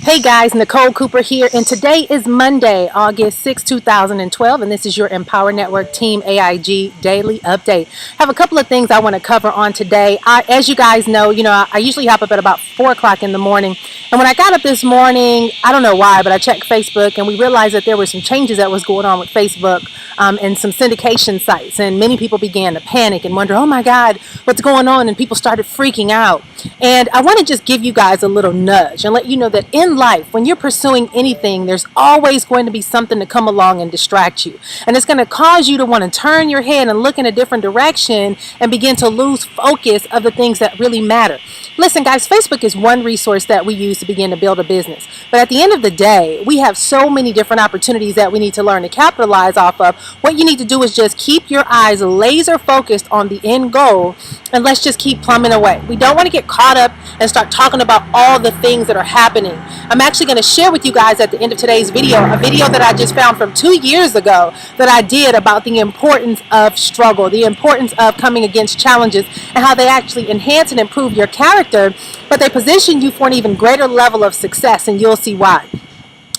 Hey guys, Nicole Cooper here, and today is Monday, August 6, 2012, and this is your Empower Network Team AIG Daily Update. I have a couple of things I want to cover on today. As you guys know, I usually hop up at about 4 o'clock in the morning, and when I got up this morning, I don't know why, but I checked Facebook, and we realized that there were some changes that was going on with Facebook and some syndication sites, and many people began to panic and wonder, oh my God, what's going on, and people started freaking out. And I want to just give you guys a little nudge and let you know that in life, when you're pursuing anything, there's always going to be something to come along and distract you. And it's going to cause you to want to turn your head and look in a different direction and begin to lose focus of the things that really matter. Listen, guys, Facebook is one resource that we use to begin to build a business. But at the end of the day, we have so many different opportunities that we need to learn to capitalize off of. What you need to do is just keep your eyes laser focused on the end goal, and let's just keep plumbing away. We don't want to get caught up and start talking about all the things that are happening. I'm actually going to share with you guys at the end of today's video a video that I just found from 2 years ago that I did about the importance of struggle, the importance of coming against challenges, and how they actually enhance and improve your character, but they position you for an even greater level of success, and you'll see why.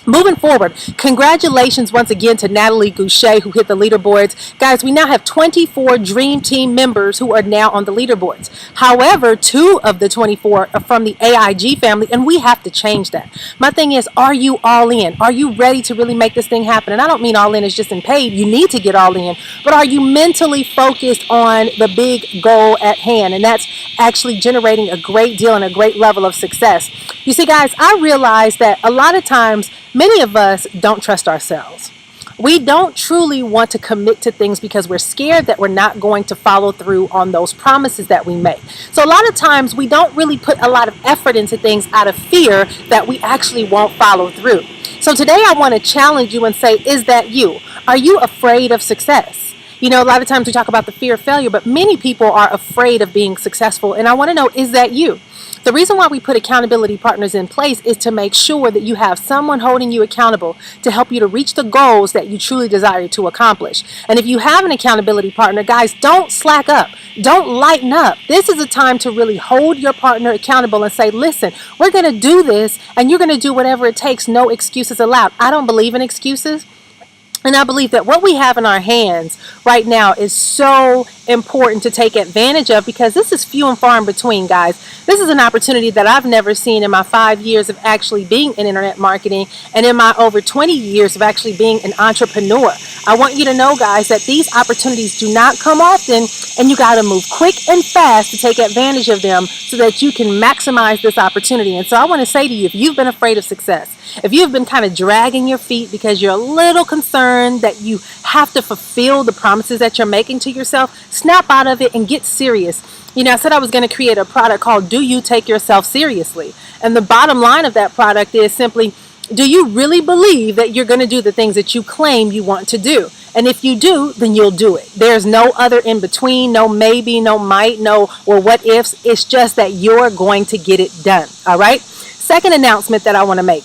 Moving forward, congratulations once again to Natalie Goucher, who hit the leaderboards. Guys, we now have 24 Dream Team members who are now on the leaderboards. However, 2 of the 24 are from the AIG family, and we have to change that. My thing is, are you all in? Are you ready to really make this thing happen? And I don't mean all in as just in paid. You need to get all in. But are you mentally focused on the big goal at hand? And that's actually generating a great deal and a great level of success. You see, guys, I realize that a lot of times, many of us don't trust ourselves. We don't truly want to commit to things because we're scared that we're not going to follow through on those promises that we make. So a lot of times we don't really put a lot of effort into things out of fear that we actually won't follow through. So today I want to challenge you and say, is that you? Are you afraid of success? You know, a lot of times we talk about the fear of failure, but many people are afraid of being successful. And I want to know, is that you? The reason why we put accountability partners in place is to make sure that you have someone holding you accountable to help you to reach the goals that you truly desire to accomplish. And if you have an accountability partner, guys, don't slack up. Don't lighten up. This is a time to really hold your partner accountable and say, listen, we're going to do this and you're going to do whatever it takes. No excuses allowed. I don't believe in excuses. And I believe that what we have in our hands right now is so important to take advantage of, because this is few and far in between, guys. This is an opportunity that I've never seen in my 5 years of actually being in internet marketing and in my over 20 years of actually being an entrepreneur. I want you to know, guys, that these opportunities do not come often, and you got to move quick and fast to take advantage of them so that you can maximize this opportunity. And so I want to say to you, if you've been afraid of success, if you've been kind of dragging your feet because you're a little concerned that you have to fulfill the promises that you're making to yourself, snap out of it and get serious. You know, I said I was going to create a product called Do You Take Yourself Seriously? And the bottom line of that product is simply, do you really believe that you're going to do the things that you claim you want to do? And if you do, then you'll do it. There's no other in between, no maybe, no might, no or what ifs. It's just that you're going to get it done. All right? Second announcement that I want to make.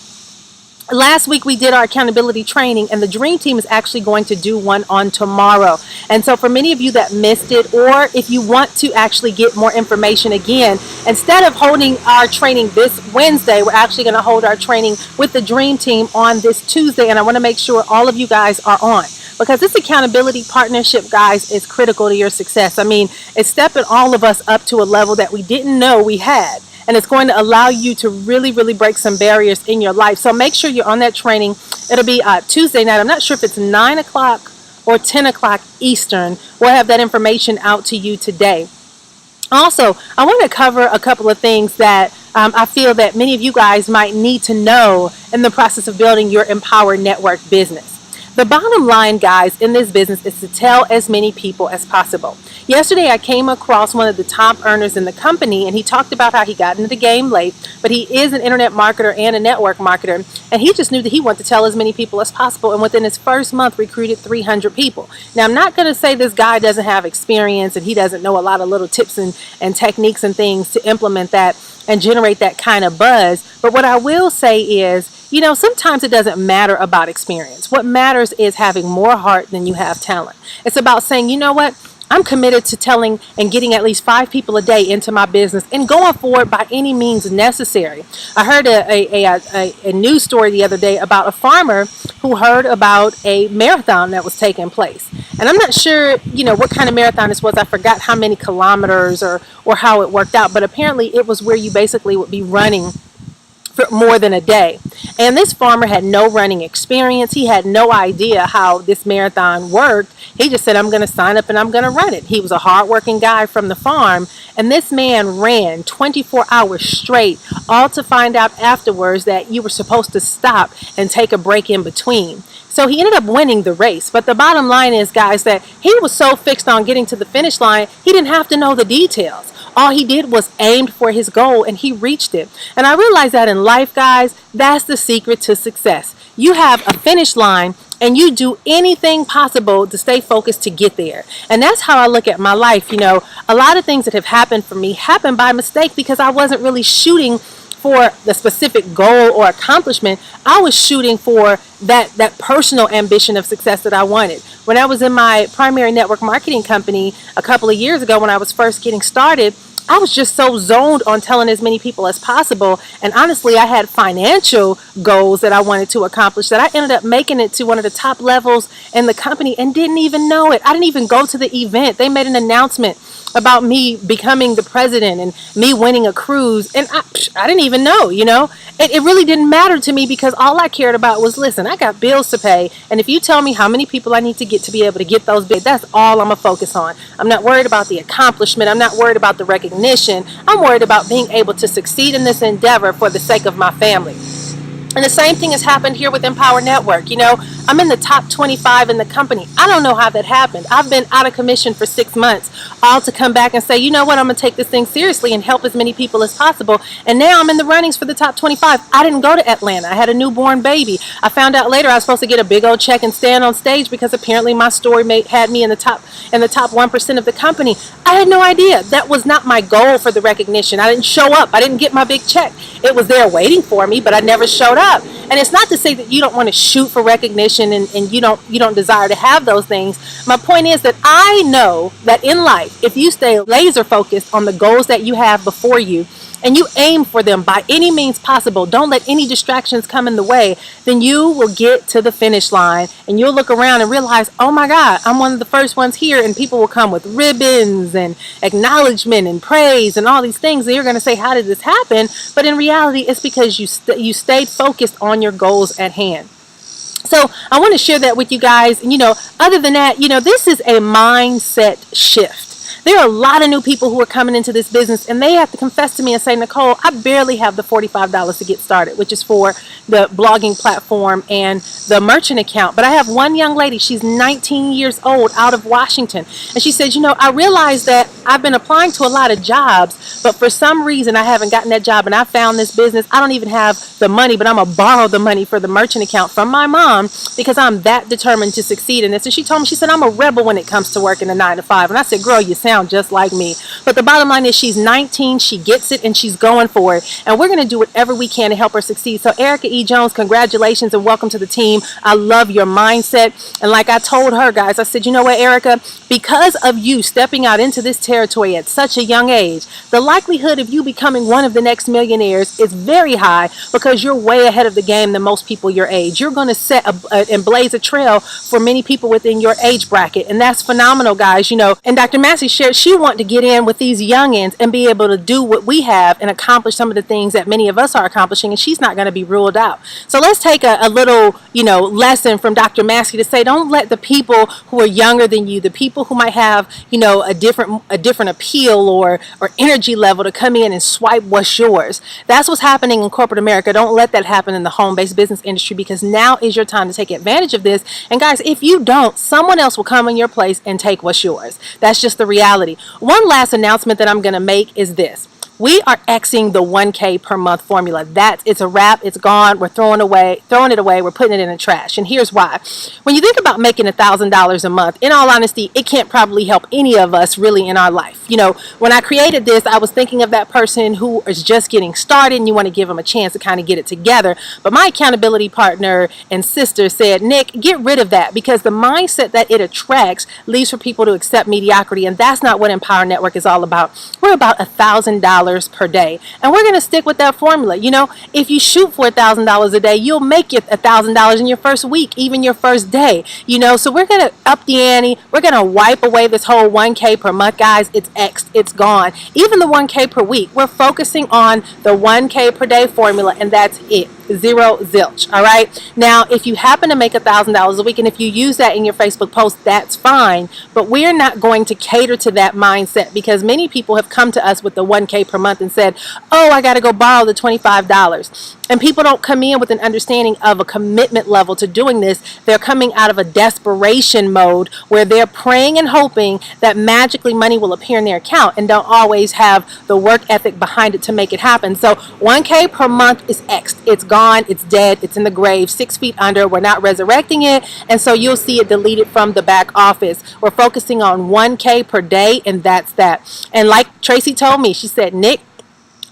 Last week we did our accountability training, and the Dream Team is actually going to do one on tomorrow. And so for many of you that missed it, or if you want to actually get more information again, instead of holding our training this Wednesday, we're actually going to hold our training with the Dream Team on this Tuesday. And I want to make sure all of you guys are on, because this accountability partnership, guys, is critical to your success. I mean, it's stepping all of us up to a level that we didn't know we had. And it's going to allow you to really, really break some barriers in your life. So make sure you're on that training. It'll be Tuesday night. I'm not sure if it's 9 o'clock or 10 o'clock Eastern. We'll have that information out to you today. Also, I want to cover a couple of things that I feel that many of you guys might need to know in the process of building your Empower Network business. The bottom line, guys, in this business is to tell as many people as possible. Yesterday, I came across one of the top earners in the company, and he talked about how he got into the game late, but he is an internet marketer and a network marketer, and he just knew that he wanted to tell as many people as possible, and within his first month, recruited 300 people. Now, I'm not going to say this guy doesn't have experience and he doesn't know a lot of little tips and techniques and things to implement that and generate that kind of buzz, but what I will say is, you know, sometimes it doesn't matter about experience. What matters is having more heart than you have talent. It's about saying, you know what? I'm committed to telling and getting at least 5 people a day into my business and going forward by any means necessary. I heard a news story the other day about a farmer who heard about a marathon that was taking place. And I'm not sure, what kind of marathon this was. I forgot how many kilometers or how it worked out. But apparently it was where you basically would be running for more than a day. And this farmer had no running experience. He had no idea how this marathon worked. He just said, I'm going to sign up and I'm going to run it. He was a hardworking guy from the farm. And this man ran 24 hours straight, all to find out afterwards that you were supposed to stop and take a break in between. So he ended up winning the race. But the bottom line is, guys, that he was so fixed on getting to the finish line, he didn't have to know the details. All he did was aimed for his goal and he reached it. And I realize that in life, guys, that's the secret to success. You have a finish line and you do anything possible to stay focused to get there. And that's how I look at my life. A lot of things that have happened for me happened by mistake because I wasn't really shooting for the specific goal or accomplishment. I was shooting for that personal ambition of success that I wanted. When I was in my primary network marketing company a couple of years ago, when I was first getting started, I was just so zoned on telling as many people as possible. And honestly, I had financial goals that I wanted to accomplish that I ended up making it to one of the top levels in the company and didn't even know it. I didn't even go to the event. They made an announcement about me becoming the president and me winning a cruise. And I didn't even know, It really didn't matter to me because all I cared about was, listen, I got bills to pay. And if you tell me how many people I need to get to be able to get those bills, that's all I'm going to focus on. I'm not worried about the accomplishment. I'm not worried about the recognition. I'm worried about being able to succeed in this endeavor for the sake of my family. And the same thing has happened here with Empower Network. I'm in the top 25 in the company. I don't know how that happened. I've been out of commission for 6 months, all to come back and say, you know what, I'm going to take this thing seriously and help as many people as possible. And now I'm in the runnings for the top 25. I didn't go to Atlanta. I had a newborn baby. I found out later I was supposed to get a big old check and stand on stage because apparently my story had me in the top 1% of the company. I had no idea. That was not my goal for the recognition. I didn't show up. I didn't get my big check. It was there waiting for me, but I never showed up. And it's not to say that you don't want to shoot for recognition and you don't desire to have those things. My point is that I know that in life, if you stay laser focused on the goals that you have before you and you aim for them by any means possible, don't let any distractions come in the way, then you will get to the finish line and you'll look around and realize, oh my God, I'm one of the first ones here, and people will come with ribbons and acknowledgement and praise and all these things, and you're going to say, how did this happen? But in reality, it's because you stayed focused on your goals at hand. So I want to share that with you guys. And, other than that, this is a mindset shift. There are a lot of new people who are coming into this business and they have to confess to me and say, Nicole, I barely have the $45 to get started, which is for the blogging platform and the merchant account. But I have one young lady, she's 19 years old, out of Washington. And she said, I realized that I've been applying to a lot of jobs, but for some reason I haven't gotten that job, and I found this business. I don't even have the money, but I'm going to borrow the money for the merchant account from my mom because I'm that determined to succeed in this. And she told me, she said, I'm a rebel when it comes to working a 9 to 5. And I said, girl, you sound just like me. But the bottom line is she's 19, she gets it, and she's going for it. And we're going to do whatever we can to help her succeed. So Erica E. Jones, congratulations and welcome to the team. I love your mindset. And like I told her, guys, I said, you know what, Erica, because of you stepping out into this territory at such a young age, the likelihood of you becoming one of the next millionaires is very high because you're way ahead of the game than most people your age. You're going to set and blaze a trail for many people within your age bracket. And that's phenomenal, guys. And Dr. Massey shared she wanted to get in with these youngins and be able to do what we have and accomplish some of the things that many of us are accomplishing, and she's not going to be ruled out. So let's take a little, lesson from Dr. Massey to say, don't let the people who are younger than you, the people who might have, a different appeal or energy level to come in and swipe what's yours. That's what's happening in corporate America. Don't let that happen in the home-based business industry, because now is your time to take advantage of this. And guys, if you don't, someone else will come in your place and take what's yours. That's just the reality. One last announcement that I'm going to make is this. We are Xing the 1K per month formula. It's a wrap. It's gone. We're throwing it away. We're putting it in the trash. And here's why. When you think about making $1,000 a month, in all honesty, it can't probably help any of us really in our life. You know, when I created this, I was thinking of that person who is just getting started and you want to give them a chance to kind of get it together. But my accountability partner and sister said, Nick, get rid of that, because the mindset that it attracts leaves for people to accept mediocrity. And that's not what Empower Network is all about. We're about $1,000 per day. And we're going to stick with that formula. You know, if you shoot for $1,000 a day, you'll make it $1,000 in your first week, even your first day. You know, so we're going to up the ante. We're going to wipe away this whole 1K per month, guys. It's X. It's gone. Even the 1K per week. We're focusing on the 1K per day formula, and that's it. Zero zilch. All right. Now, if you happen to make $1,000 a week, and if you use that in your Facebook post, that's fine. But we're not going to cater to that mindset, because many people have come to us with the 1K per month and said, oh, I got to go borrow the $25. And people don't come in with an understanding of a commitment level to doing this. They're coming out of a desperation mode where they're praying and hoping that magically money will appear in their account, and don't always have the work ethic behind it to make it happen. So 1K per month is X. It's gone. It's dead. It's in the grave, 6 feet under. We're not resurrecting it. And so you'll see it deleted from the back office. We're focusing on 1K per day, and that's that. And like Tracy told me, she said, Nick,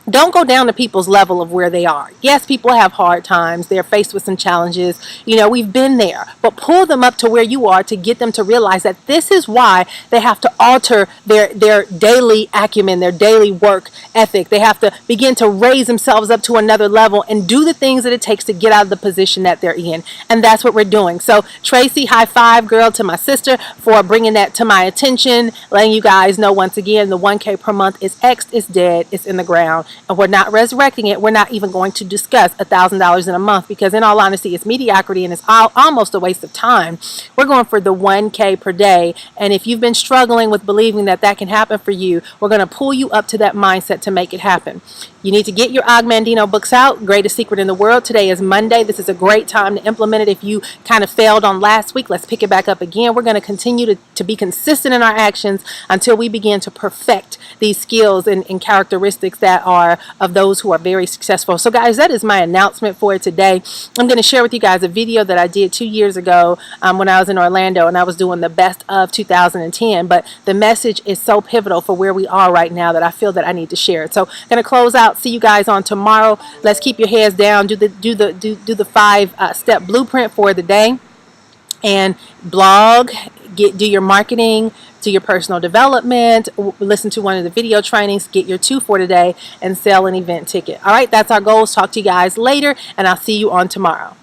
don't go down to people's level of where they are. Yes, people have hard times. They're faced with some challenges. You know, we've been there. But pull them up to where you are to get them to realize that this is why they have to alter their daily acumen, their daily work ethic. They have to begin to raise themselves up to another level and do the things that it takes to get out of the position that they're in. And that's what we're doing. So, Tracy, high five, girl, to my sister for bringing that to my attention, letting you guys know once again the 1K per month is X, it's dead, it's in the ground. And we're not resurrecting it. We're not even going to discuss $1,000 in a month, because in all honesty, it's mediocrity and it's almost a waste of time. We're going for the 1K per day. And if you've been struggling with believing that that can happen for you, we're going to pull you up to that mindset to make it happen. You need to get your Og Mandino books out, Greatest Secret in the World. Today is Monday. This is a great time to implement it. If you kind of failed on last week, let's pick it back up again. We're going to continue to be consistent in our actions until we begin to perfect these skills and characteristics that are of those who are very successful. So guys, that is my announcement for today. I'm going to share with you guys a video that I did 2 years ago when I was in Orlando, and I was doing the best of 2010. But the message is so pivotal for where we are right now that I feel that I need to share it. So I'm going to close out. See you guys on tomorrow. Let's keep your heads down. Do the 5-step blueprint for the day, and blog. Do your marketing, do your personal development, listen to one of the video trainings, get your 2 for today, and sell an event ticket. All right, that's our goals. Talk to you guys later, and I'll see you on tomorrow.